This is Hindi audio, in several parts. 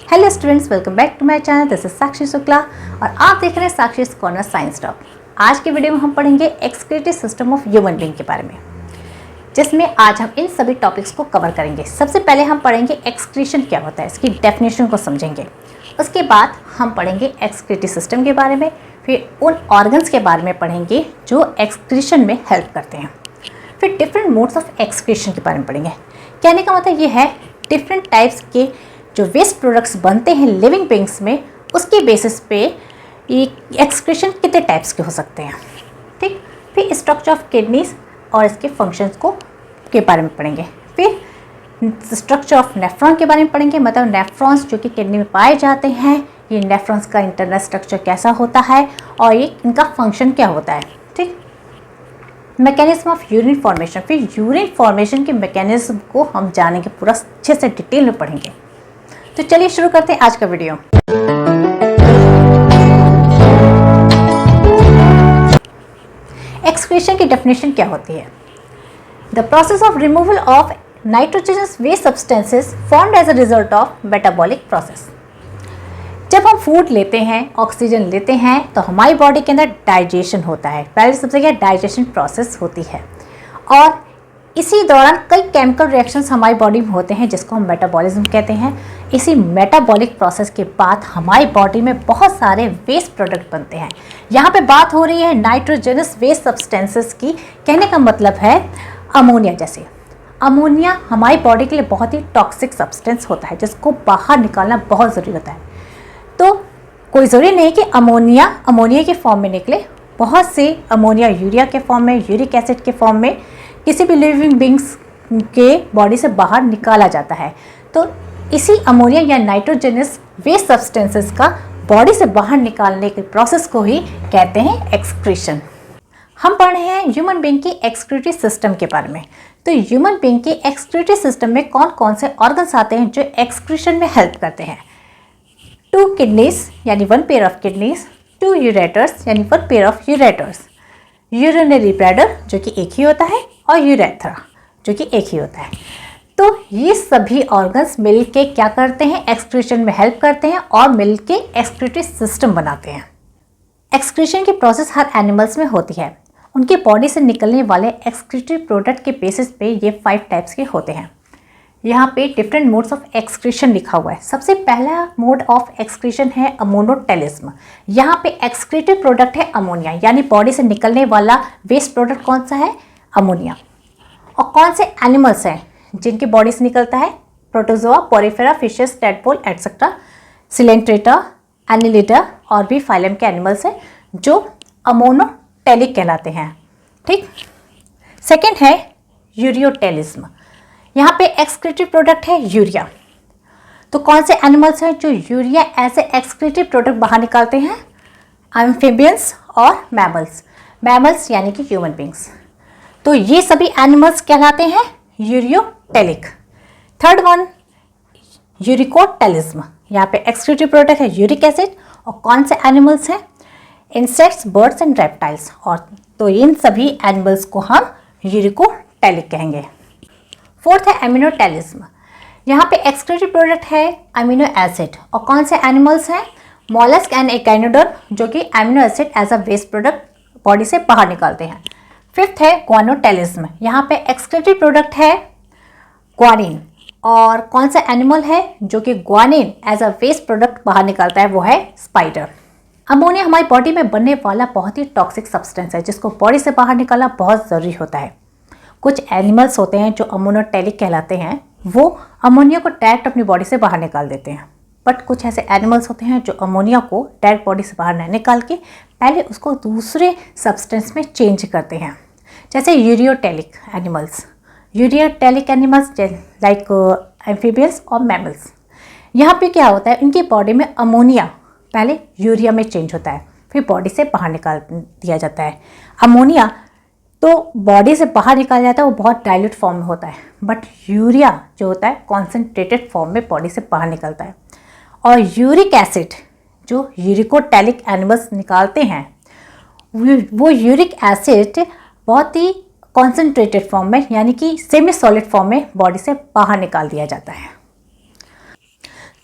Hello students, welcome back to my channel. This is Sakshi Shukla और आप देख रहे हैं साक्षी कॉर्नर साइंस टॉप। आज की वीडियो में हम पढ़ेंगे excretory system of human being के बारे में, जिसमें आज हम इन सभी टॉपिक्स को कवर करेंगे। सबसे पहले हम पढ़ेंगे एक्सक्रीशन क्या होता है, इसकी डेफिनेशन को समझेंगे। उसके बाद हम पढ़ेंगे एक्सक्रीटरी सिस्टम के बारे में, फिर उन ऑर्गन्स के बारे में पढ़ेंगे जो एक्सक्रीशन में हेल्प करते हैं। फिर डिफरेंट मोड्स ऑफ एक्सक्रीशन के बारे में पढ़ेंगे। कहने का मतलब ये है डिफरेंट टाइप्स के जो वेस्ट प्रोडक्ट्स बनते हैं लिविंग बीइंग्स में, उसके बेसिस पे ये एक्सक्रीशन कितने टाइप्स के हो सकते हैं। ठीक, फिर स्ट्रक्चर ऑफ किडनीज और इसके फंक्शंस को के बारे में पढ़ेंगे। फिर स्ट्रक्चर ऑफ नेफ्रॉन के बारे में पढ़ेंगे, मतलब नेफ्रॉन्स जो कि किडनी में पाए जाते हैं, ये नेफ्रॉन्स का इंटरनल स्ट्रक्चर कैसा होता है और ये इनका फंक्शन क्या होता है। ठीक, मैकेनिज्म ऑफ यूरिन फॉर्मेशन, फिर यूरिन फॉर्मेशन के मैकेनिज्म को हम जानेंगे, पूरा अच्छे से डिटेल में पढ़ेंगे। तो चलिए शुरू करते हैं आज का वीडियो। एक्सक्रीशन की डेफिनेशन क्या होती है? The process of removal of nitrogenous waste substances formed as a result of metabolic process. जब हम फूड लेते हैं, ऑक्सीजन लेते हैं, तो हमारी बॉडी के अंदर डाइजेशन होता है। पहले सबसे क्या डाइजेशन प्रोसेस होती है और इसी दौरान कई केमिकल रिएक्शंस हमारी बॉडी में होते हैं, जिसको हम मेटाबॉलिज्म कहते हैं। इसी मेटाबॉलिक प्रोसेस के बाद हमारी बॉडी में बहुत सारे वेस्ट प्रोडक्ट बनते हैं। यहाँ पे बात हो रही है नाइट्रोजनस वेस्ट सब्सटेंसेस की। कहने का मतलब है अमोनिया जैसे। अमोनिया हमारी बॉडी के लिए बहुत ही टॉक्सिक सब्सटेंस होता है, जिसको बाहर निकालना बहुत ज़रूरी होता है। तो कोई ज़रूरी नहीं कि अमोनिया के फॉर्म में निकले। बहुत से अमोनिया यूरिया के फॉर्म में, यूरिक एसिड के फॉर्म में किसी भी लिविंग बींग्स के बॉडी से बाहर निकाला जाता है। तो इसी अमोनिया या नाइट्रोजनस वेस्ट सब्सटेंसेस का बॉडी से बाहर निकालने के प्रोसेस को ही कहते हैं एक्सक्रीशन। हम पढ़ रहे हैं ह्यूमन बीइंग की एक्सक्रीटरी सिस्टम के बारे में। तो ह्यूमन बीइंग की एक्सक्रीटरी सिस्टम में कौन कौन से ऑर्गन्स आते हैं जो एक्सक्रीशन में हेल्प करते हैं? 2 किडनीज यानी 1 पेयर ऑफ किडनीज, 2 यूरेटर्स यानी 1 pair of ureters, urinary bladder जो कि एक ही होता है और यूरेथ्रा जो कि एक ही होता है। तो ये सभी ऑर्गन्स मिलके क्या करते हैं? एक्सक्रीशन में हेल्प करते हैं और मिलके एक्सक्रीटरी सिस्टम बनाते हैं। एक्सक्रीशन की प्रोसेस हर एनिमल्स में होती है। उनके बॉडी से निकलने वाले एक्सक्रीटरी प्रोडक्ट के बेसिस पे ये 5 टाइप्स के होते हैं। यहाँ पे डिफरेंट मोड्स ऑफ एक्सक्रीशन लिखा हुआ है। सबसे पहला मोड ऑफ एक्सक्रीशन है अमोनोटेलिज्म। यहाँ पे एक्सक्रीटरी प्रोडक्ट है अमोनिया, यानी बॉडी से निकलने वाला वेस्ट प्रोडक्ट कौन सा है? अमोनिया। और कौन से एनिमल्स हैं जिनकी बॉडी से निकलता है? Protozoa, Porifera, fishes, tadpole etcetera, Coelenterata, Annelida और भी फाइलम के एनिमल्स हैं जो अमोनोटेलिक कहलाते हैं। ठीक, सेकेंड है यूरियोटेलिज्म। यहाँ पे एक्सक्रीटरी प्रोडक्ट है यूरिया। तो कौन से एनिमल्स हैं जो urea as a excretory product बाहर निकालते हैं? एम्फीबियंस और मैमल्स। मैमल्स यानी कि ह्यूमन बींग्स। तो ये सभी एनिमल्स कहलाते हैं यूरियोटेलिक। Third one uricotelism. यहाँ पे एक्सक्रीटरी प्रोडक्ट है यूरिक एसिड। और कौन से एनिमल्स हैं? Insects, birds and reptiles. और तो इन सभी एनिमल्स को हम यूरिकोटेलिक कहेंगे। फोर्थ है एमिनोटेलिज्म। यहाँ पे एक्सक्रीटरी प्रोडक्ट है अमीनो एसिड। और कौन से एनिमल्स हैं? मॉलस्क एंड एकाइनोडर्म जो कि amino acid as a waste product body से बाहर निकालते हैं। फिफ्थ है ग्वानोटेलिज्म। यहाँ पे एक्सक्रीटरी प्रोडक्ट है ग्वानिन। और कौन सा एनिमल है जो कि guanine as a waste product बाहर निकालता है? वो है स्पाइडर। अमोनिया हमारी बॉडी में बनने वाला बहुत ही टॉक्सिक सब्सटेंस है, जिसको बॉडी से बाहर निकालना बहुत ज़रूरी होता है। कुछ एनिमल्स होते हैं जो अमोनोटेलिक कहलाते हैं, वो अमोनिया को डायरेक्ट अपनी बॉडी से बाहर निकाल देते हैं। बट कुछ ऐसे एनिमल्स होते हैं जो अमोनिया को डायरेक्ट बॉडी से बाहर नहीं निकाल के पहले उसको दूसरे सब्सटेंस में चेंज करते हैं, जैसे ureotelic animals. Ureotelic animals like amphibians और मैमल्स। यहाँ पे क्या होता है, इनकी बॉडी में अमोनिया पहले यूरिया में चेंज होता है, फिर बॉडी से बाहर निकाल दिया जाता है। अमोनिया तो बॉडी से बाहर निकाला जाता है, वो बहुत डाइल्यूट फॉर्म में होता है। बट यूरिया जो होता है कॉन्सेंट्रेटेड फॉर्म में बॉडी से बाहर निकलता है। और यूरिक एसिड जो यूरिकोटेलिक एनिमल्स निकालते हैं, वो यूरिक एसिड बहुत ही कॉन्सेंट्रेटेड फॉर्म में यानी कि सेमी सॉलिड फॉर्म में बॉडी से बाहर निकाल दिया जाता है।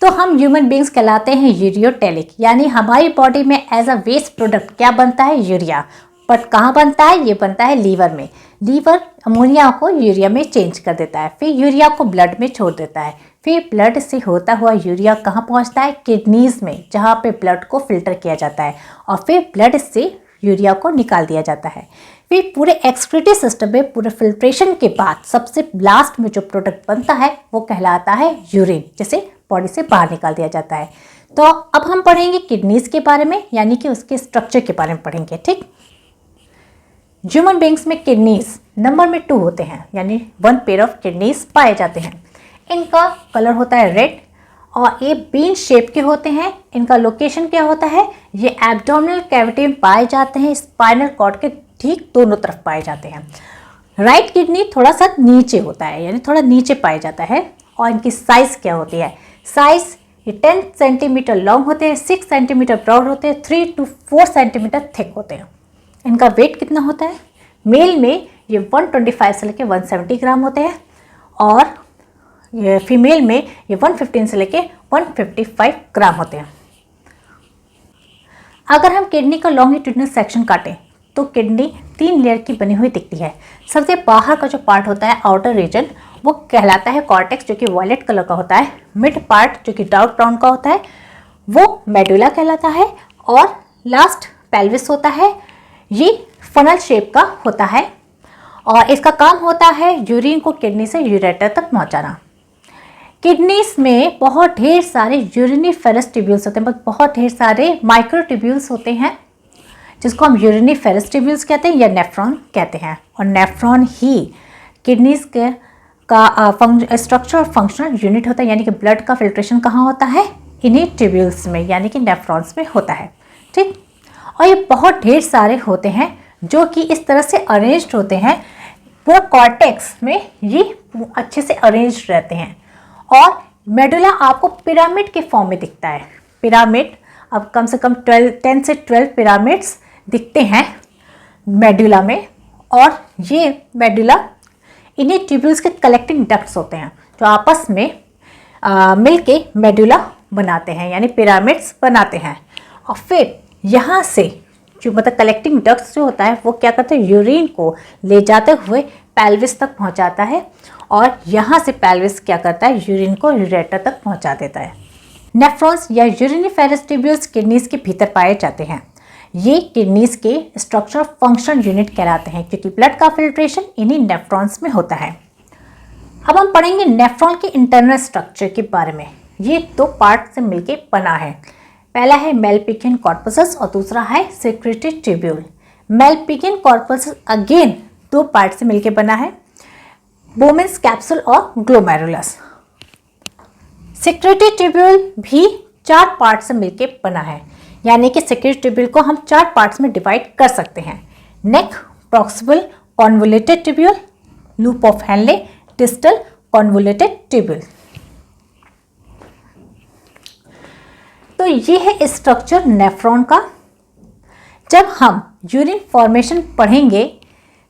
तो हम ह्यूमन बींग्स कहलाते हैं यूरियोटेलिक, यानी हमारी बॉडी में एज अ वेस्ट प्रोडक्ट क्या बनता है, यूरिया। बट कहाँ बनता है, ये बनता है लीवर में। लीवर अमोनिया को यूरिया में चेंज कर देता है, फिर यूरिया को ब्लड में छोड़ देता है, फिर ब्लड से होता हुआ यूरिया कहाँ पहुँचता है, किडनीज में, जहाँ पे ब्लड को फिल्टर किया जाता है और फिर ब्लड से यूरिया को निकाल दिया जाता है। फिर पूरे एक्सक्रीटरी सिस्टम में पूरे फिल्ट्रेशन के बाद सबसे लास्ट में जो प्रोडक्ट बनता है वो कहलाता है यूरिन, जिसे बॉडी से बाहर निकाल दिया जाता है। तो अब हम पढ़ेंगे किडनीज के बारे में, यानी कि उसके स्ट्रक्चर के बारे में पढ़ेंगे। ठीक, ह्यूमन बींग्स में किडनीज नंबर में 2 होते हैं, यानी 1 पेयर ऑफ किडनीज पाए जाते हैं। इनका कलर होता है रेड और ये बीन शेप के होते हैं। इनका लोकेशन क्या होता है, ये एब्डोमिनल कैविटी में पाए जाते हैं, स्पाइनल कॉर्ड के ठीक दोनों तरफ पाए जाते हैं। राइट किडनी थोड़ा सा नीचे होता है, यानी थोड़ा नीचे पाया जाता है। और इनकी साइज क्या होती है, साइज ये 10 सेंटीमीटर लॉन्ग होते हैं, 6 सेंटीमीटर ब्रॉड होते हैं, 3 to 4 सेंटीमीटर थिक होते हैं। इनका वेट कितना होता है, मेल में ये 125 से लेकर 170 ग्राम होते हैं और ये फीमेल में ये 115 से लेकर 155 ग्राम होते हैं। अगर हम किडनी का लॉन्गिट्यूडिनल सेक्शन काटें तो किडनी 3 लेयर की बनी हुई दिखती है। सबसे बाहर का जो पार्ट होता है आउटर रीजन, वो कहलाता है कॉर्टेक्स, जो कि वॉयलेट कलर का होता है। मिड पार्ट जो कि डार्क ब्राउन का होता है वो मेडुला कहलाता है और लास्ट पेल्विस होता है, ये फनल शेप का होता है और इसका काम होता है यूरिन को किडनी से यूरेटर तक पहुंचाना। किडनीज में बहुत ढेर सारे यूरिनिफेरस ट्यूब्यूल्स होते हैं, बहुत ढेर सारे माइक्रो ट्यूब्यूल्स होते हैं, जिसको हम यूरिनिफेरस ट्यूब्यूल्स कहते हैं या नेफ्रॉन कहते हैं। और नेफ्रॉन ही किडनीज के का स्ट्रक्चर और फंक्शनल यूनिट होता है, यानी कि ब्लड का फिल्ट्रेशन कहाँ होता है, इन्हीं ट्यूब्यूल्स में, यानी कि नेफ्रॉन्स में होता है। ठीक, और ये बहुत ढेर सारे होते हैं जो कि इस तरह से अरेंज्ड होते हैं, वो कॉर्टेक्स में ये अच्छे से अरेंज्ड रहते हैं। और मेडुला आपको पिरामिड के फॉर्म में दिखता है। पिरामिड अब कम से कम 10 से 12 पिरामिड्स दिखते हैं मेडुला में, और ये मेडुला इन्हीं ट्यूब्यूल्स के कलेक्टिंग डक्ट्स होते हैं जो आपस में मिलके मेडुला बनाते हैं, यानी पिरामिड्स बनाते हैं। और फिर यहाँ से जो मतलब कलेक्टिंग डक्ट्स जो होता है वो क्या करते हैं, यूरिन को ले जाते हुए पेल्विस तक पहुँचाता है और यहाँ से पेल्विस क्या करता है, यूरिन को यूरेटर तक पहुँचा देता है। नेफ्रॉन्स या यूरिनिफेरस ट्यूब्यूल्स किडनीज के भीतर पाए जाते हैं। ये किडनीज के स्ट्रक्चर फंक्शन यूनिट कहलाते हैं, क्योंकि ब्लड का फिल्ट्रेशन इन्हीं नेफ्रॉन्स में होता है। अब हम पढ़ेंगे नेफ्रॉन के इंटरनल स्ट्रक्चर के बारे में। ये 2 पार्ट से मिलके बना है। पहला है मेलपिगियन कॉर्पसस और दूसरा है secretary tubule. Malpighian कॉर्पसस again 2 part से मिलके बना है, बोमेन्स कैप्सूल और ग्लोमेरुलस। सेक्रेटरी ट्यूब्यूल भी 4 पार्ट से मिलके बना है, यानी कि सेक्रेटरी ट्यूब्यूल को हम 4 पार्ट्स में डिवाइड कर सकते हैं। Neck proximal convoluted tubule, loop of Henle, distal convoluted tubule. तो ये है स्ट्रक्चर नेफ्रॉन का। जब हम यूरिन फॉर्मेशन पढ़ेंगे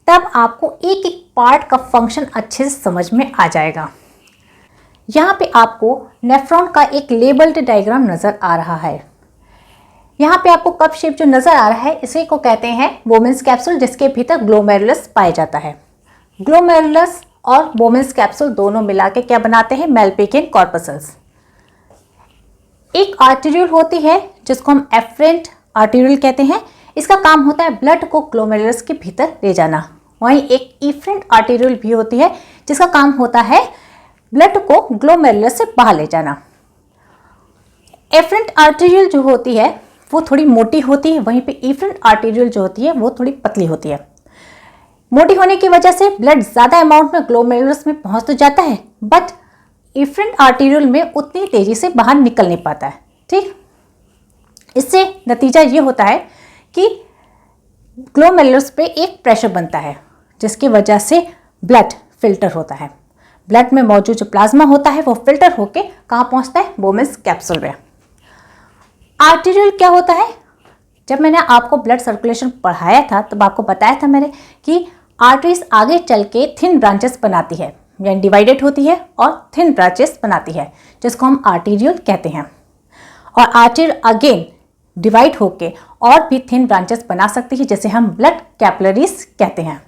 तब आपको एक एक पार्ट का फंक्शन अच्छे से समझ में आ जाएगा। यहाँ पे आपको नेफ्रॉन का एक लेबल्ड डायग्राम नज़र आ रहा है। यहाँ पे आपको कप शेप जो नज़र आ रहा है इसी को कहते हैं बोमेन्स कैप्सूल, जिसके भीतर ग्लोमेरुलस पाया जाता है। ग्लोमेरुलस और बोमेन्स कैप्सूल दोनों मिला के क्या बनाते हैं, मेलपिगियन कॉर्पसस। एक आर्टेरियल होती है जिसको हम एफरेंट आर्टेरियल कहते हैं। इसका काम होता है ब्लड को ग्लोमेरुलस के भीतर ले जाना। वहीं एक इफरेंट आर्टेरियल भी होती है जिसका काम होता है ब्लड को ग्लोमेरुलस से बाहर ले जाना। एफरेंट आर्टेरियल जो होती है वो थोड़ी मोटी होती है, वहीं पे इफरेंट आर्टेरियल जो होती है वो थोड़ी पतली होती है। मोटी होने की वजह से ब्लड ज़्यादा अमाउंट में ग्लोमेरुलस में पहुंच तो जाता है, बट इफरेंट आर्टेरियल में उतनी तेजी से बाहर निकल नहीं पाता है। ठीक, इससे नतीजा ये होता है कि ग्लोमेरुलस पे एक प्रेशर बनता है जिसकी वजह से ब्लड फिल्टर होता है। ब्लड में मौजूद जो प्लाज्मा होता है वो फिल्टर होके कहाँ पहुँचता है, बोमेन्स कैप्सूल में। आर्टेरियल क्या होता है, जब मैंने आपको ब्लड सर्कुलेशन पढ़ाया था तब आपको बताया था मैंने कि आर्टरीज आगे चल के थिन ब्रांचेस बनाती है, यानी डिवाइडेड होती है और थिन ब्रांचेस बनाती है, जिसको हम आर्टेरियल कहते हैं। और आर्टेरियल अगेन डिवाइड होके और भी थिन ब्रांचेस बना सकती है, जैसे हम ब्लड कैपिलरीज कहते हैं।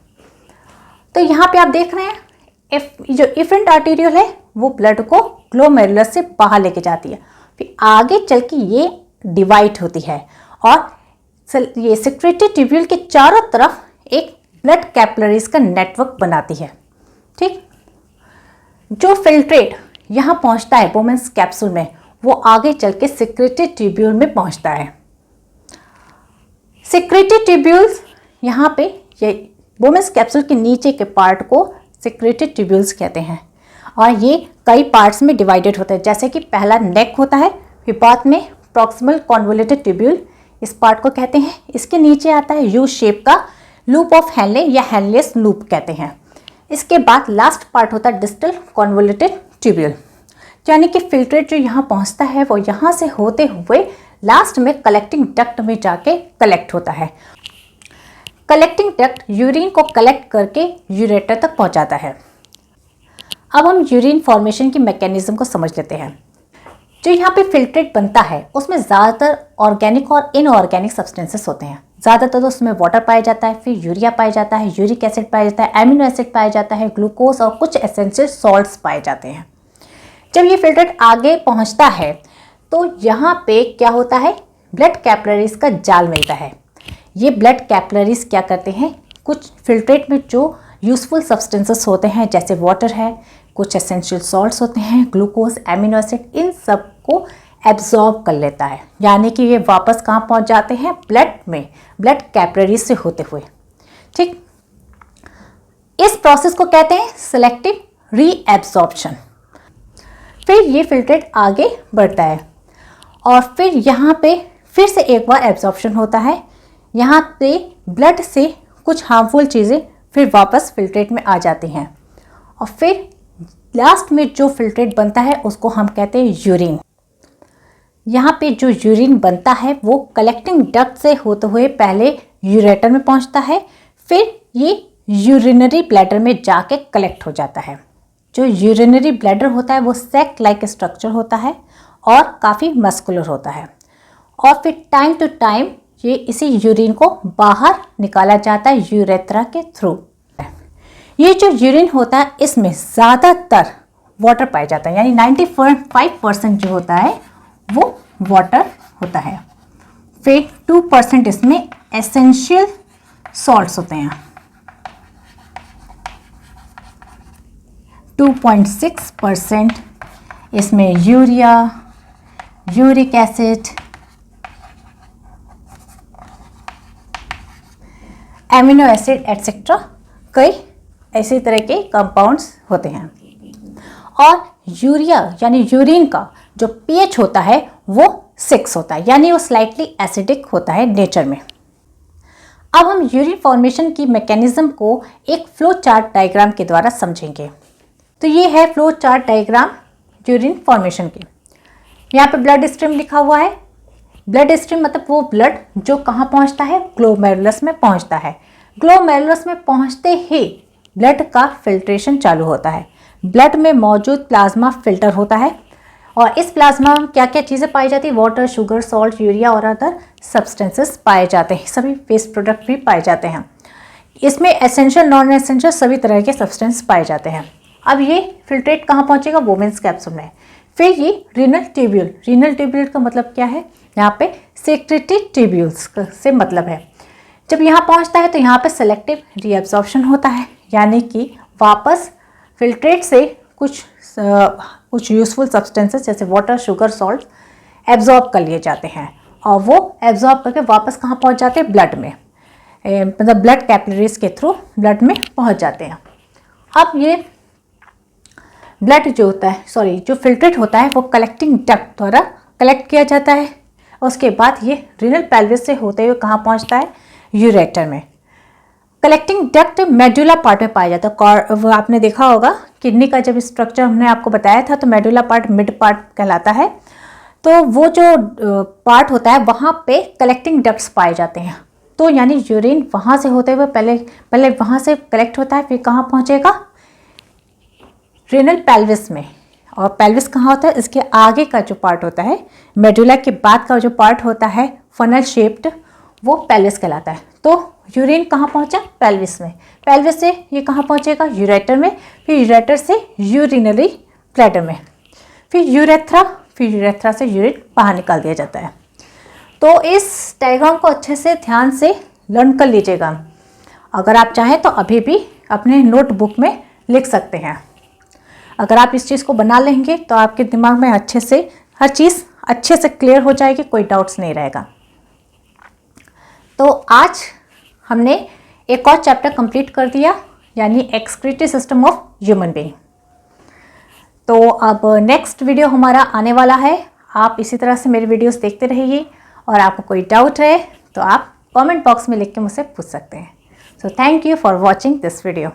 तो यहाँ पे आप देख रहे हैं जो इफरेंट आर्टेरियल है वो ब्लड को ग्लोमेरुलस से बाहर लेके जाती है, फिर आगे चल के ये डिवाइड होती है और ये सिक्रेटरी ट्यूब्यूल के चारों तरफ एक ब्लड कैपिलरीज का नेटवर्क बनाती है। ठीक, जो फिल्ट्रेट यहाँ पहुँचता है बोमेन्स कैप्सूल में, वो आगे चल के सिक्रेटरी ट्यूब्यूल में पहुँचता है। सिक्रेटरी ट्यूब्यूल्स यहाँ पे ये बोमेन्स कैप्सूल के नीचे के पार्ट को सिक्रेटरी ट्यूब्यूल्स कहते हैं और ये कई पार्ट्स में डिवाइडेड होता है, जैसे कि पहला नेक होता है, फिर बाद में प्रॉक्सिमल कॉन्वोल्यूटेड ट्यूब्यूल इस पार्ट को कहते हैं। इसके नीचे आता है यू शेप का लूप ऑफ हेनले या हेनलेस लूप कहते हैं। इसके बाद लास्ट पार्ट होता है डिस्टल कॉन्वोल्यूटेड ट्यूब्यूल, यानी कि फिल्ट्रेट जो यहाँ पहुँचता है वो यहाँ से होते हुए लास्ट में कलेक्टिंग डक्ट में जाके कलेक्ट होता है। कलेक्टिंग डक्ट यूरिन को कलेक्ट करके यूरेटर तक पहुँचाता है। अब हम यूरिन फॉर्मेशन की मैकेनिज्म को समझ लेते हैं। जो यहाँ पे फिल्ट्रेट बनता है उसमें ज़्यादातर ऑर्गेनिक और इनऑर्गेनिक सब्सटेंसेस होते हैं। ज़्यादातर तो उसमें वाटर पाया जाता है, फिर यूरिया पाया जाता है, यूरिक एसिड पाया जाता है, एमिनो एसिड पाया जाता है, ग्लूकोज और कुछ एसेंशियल सॉल्ट्स पाए जाते हैं। जब ये फिल्ट्रेट आगे पहुँचता है तो यहाँ पे क्या होता है, ब्लड कैपिलरीज का जाल मिलता है। ये ब्लड कैपिलरीज क्या करते हैं, कुछ फिल्ट्रेट में जो यूजफुल सब्सटेंसेस होते हैं जैसे वाटर है, कुछ एसेंशियल सॉल्ट्स होते हैं, ग्लूकोज, एमिनो एसिड, इन सब को एब्जॉर्ब कर लेता है, यानी कि ये वापस कहाँ पहुँच जाते हैं, ब्लड में, ब्लड कैपिलरीज से होते हुए। ठीक, इस प्रोसेस को कहते हैं सेलेक्टिव रीएब्जॉर्प्शन। फिर ये फिल्ट्रेट आगे बढ़ता है और फिर यहाँ पे फिर से एक बार एब्जॉर्प्शन होता है। यहाँ पे ब्लड से कुछ हार्मफुल चीज़ें फिर वापस फिल्ट्रेट में आ जाती हैं और फिर लास्ट में जो फिल्ट्रेट बनता है उसको हम कहते हैं यूरिन। यहाँ पे जो यूरिन बनता है वो कलेक्टिंग डक्ट से होते हुए पहले यूरेटर में पहुँचता है, फिर ये यूरिनरी ब्लैडर में जाके कलेक्ट हो जाता है। जो यूरिनरी ब्लैडर होता है वो सैक लाइक स्ट्रक्चर होता है और काफ़ी मस्कुलर होता है और फिर टाइम टू टाइम ये इसी यूरिन को बाहर निकाला जाता है यूरेथ्रा के थ्रू। ये जो यूरिन होता है इसमें ज़्यादातर वाटर पाया जाता है, यानी 95% जो होता है वो वाटर होता है। फिर 2% इसमें एसेंशियल सॉल्ट्स होते हैं। 2.6% इसमें urea, uric acid, amino acid etcetera, कई ऐसे तरह के कंपाउंड्स होते हैं। और यूरिया यानी यूरिन का जो पीएच होता है वो 6 होता है, यानी वो स्लाइटली एसिडिक होता है नेचर में। अब हम यूरिन फॉर्मेशन की मैकेनिज्म को एक फ्लो चार्ट डायग्राम के द्वारा समझेंगे। तो ये है flow chart diagram urine formation की। यहाँ पे ब्लड स्ट्रीम लिखा हुआ है। ब्लड स्ट्रीम मतलब वो ब्लड जो कहाँ पहुँचता है, ग्लोमेरुलस में पहुँचता है। ग्लोमेरुलस में पहुँचते ही ब्लड का फिल्ट्रेशन चालू होता है। ब्लड में मौजूद प्लाज्मा फिल्टर होता है और इस प्लाज्मा में क्या क्या चीज़ें पाई जाती है, वाटर, शुगर, सॉल्ट, यूरिया और अदर सब्सटेंसेस पाए जाते हैं। सभी वेस्ट प्रोडक्ट भी पाए जाते हैं। इसमें एसेंशियल, नॉन एसेंशियल सभी तरह के सब्सटेंस पाए जाते हैं। अब ये फिल्ट्रेट कहाँ पहुँचेगा, वोमेन्स कैप्सूल में। फिर ये रीनल ट्यूब्यूल, रीनल ट्यूब्यूल का मतलब क्या है, यहाँ पे सेक्रेटरी ट्यूब्यूल्स से मतलब है। जब यहाँ पहुँचता है तो यहाँ पे सेलेक्टिव रीएब्जॉर्प्शन होता है, यानी कि वापस फिल्ट्रेट से कुछ यूजफुल सब्सटेंसेस जैसे वाटर, शुगर, सॉल्ट एब्जॉर्ब कर लिए जाते हैं और वो एब्जॉर्ब करके वापस कहाँ पहुँच जाते हैं, ब्लड में, मतलब ब्लड कैपिलरीज के थ्रू ब्लड में पहुँच जाते हैं। अब ये ब्लड जो होता है, जो फिल्ट्रेट होता है वो कलेक्टिंग डक्ट द्वारा कलेक्ट किया जाता है। उसके बाद ये रीनल पेल्विस से होते हुए कहाँ पहुँचता है, यूरेटर में। कलेक्टिंग डक्ट मेडुला पार्ट में पाया जाता है। वो आपने देखा होगा किडनी का जब स्ट्रक्चर हमने आपको बताया था तो मेडुला पार्ट मिड पार्ट कहलाता है। तो वो जो पार्ट होता है वहाँ पे कलेक्टिंग डक्ट्स पाए जाते हैं। तो यानी यूरिन वहाँ से होते हुए पहले वहाँ से कलेक्ट होता है, फिर कहाँ पहुँचेगा, रेनल पेल्विस में। और पेल्विस कहाँ होता है? इसके आगे का जो पार्ट होता है, मेडुला के बाद का जो पार्ट होता है फनल शेप्ड, वो पेल्विस कहलाता है। तो यूरिन कहाँ पहुँचा? पेल्विस में। पेल्विस से ये कहाँ पहुँचेगा? यूरेटर में, फिर यूरेटर से यूरिनरी ब्लैडर में, फिर यूरेथ्रा से यूरिन बाहर निकाल दिया जाता है। तो इस डायग्राम को अच्छे से ध्यान से लर्न कर लीजिएगा। अगर आप चाहें तो अभी भी अपने नोटबुक में लिख सकते हैं। अगर आप इस चीज़ को बना लेंगे तो आपके दिमाग में अच्छे से हर चीज़ अच्छे से क्लियर हो जाएगी, कोई डाउट्स नहीं रहेगा। तो आज हमने एक और चैप्टर कंप्लीट कर दिया, यानी excretory system of human being. तो अब नेक्स्ट वीडियो हमारा आने वाला है। आप इसी तरह से मेरे वीडियोस देखते रहिए, और आपको कोई डाउट है तो आप कमेंट बॉक्स में लिख के मुझसे पूछ सकते हैं। So thank you for watching this video.